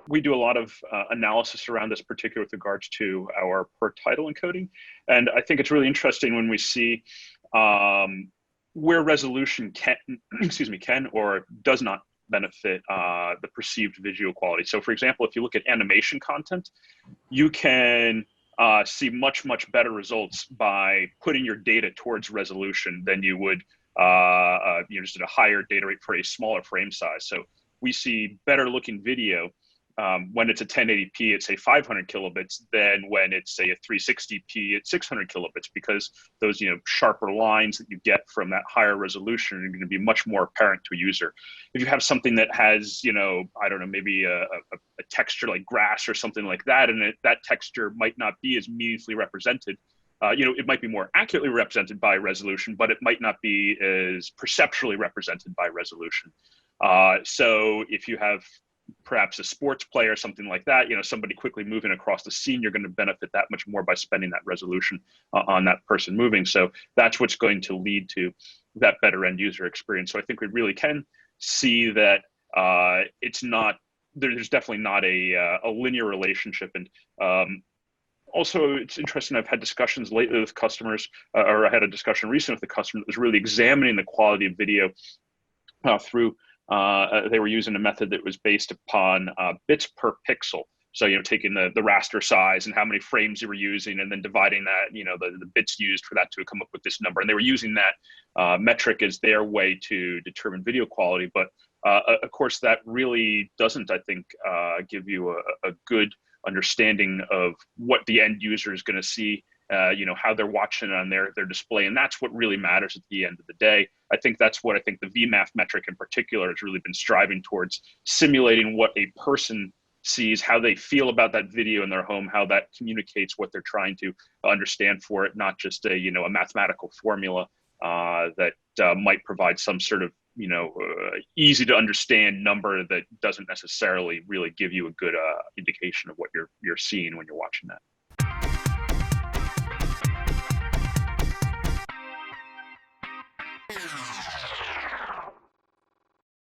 We do a lot of analysis around this, particularly with regards to our per title encoding. And I think it's really interesting when we see where resolution can, excuse me, can or does not benefit the perceived visual quality. So for example, if you look at animation content, you can see much, much better results by putting your data towards resolution than you would just at a higher data rate for a smaller frame size. So we see better looking video when it's a 1080p at say 500 kilobits than when it's say a 360p at 600 kilobits, because those sharper lines that you get from that higher resolution are going to be much more apparent to a user. If you have something that has I don't know, maybe a texture like grass or something like that, and that texture might not be as meaningfully represented. It might be more accurately represented by resolution, but it might not be as perceptually represented by resolution. So if you have perhaps a sports player or something like that, somebody quickly moving across the scene, you're going to benefit that much more by spending that resolution on that person moving. So that's what's going to lead to that better end user experience. So I think we really can see that there's definitely not a linear relationship. And also, it's interesting, I've had discussions lately with customers, or I had a discussion recently with the customer that was really examining the quality of video through they were using a method that was based upon bits per pixel. So, taking the raster size and how many frames you were using, and then dividing that, the bits used for that to come up with this number. And they were using that metric as their way to determine video quality. But of course, that really doesn't, I think, give you a good understanding of what the end user is going to see, how they're watching it on their display. And that's what really matters at the end of the day. I think that's what the VMAF metric in particular has really been striving towards, simulating what a person sees, how they feel about that video in their home, how that communicates what they're trying to understand for it, not just a mathematical formula that might provide some sort of easy to understand number that doesn't necessarily really give you a good indication of what you're seeing when you're watching that.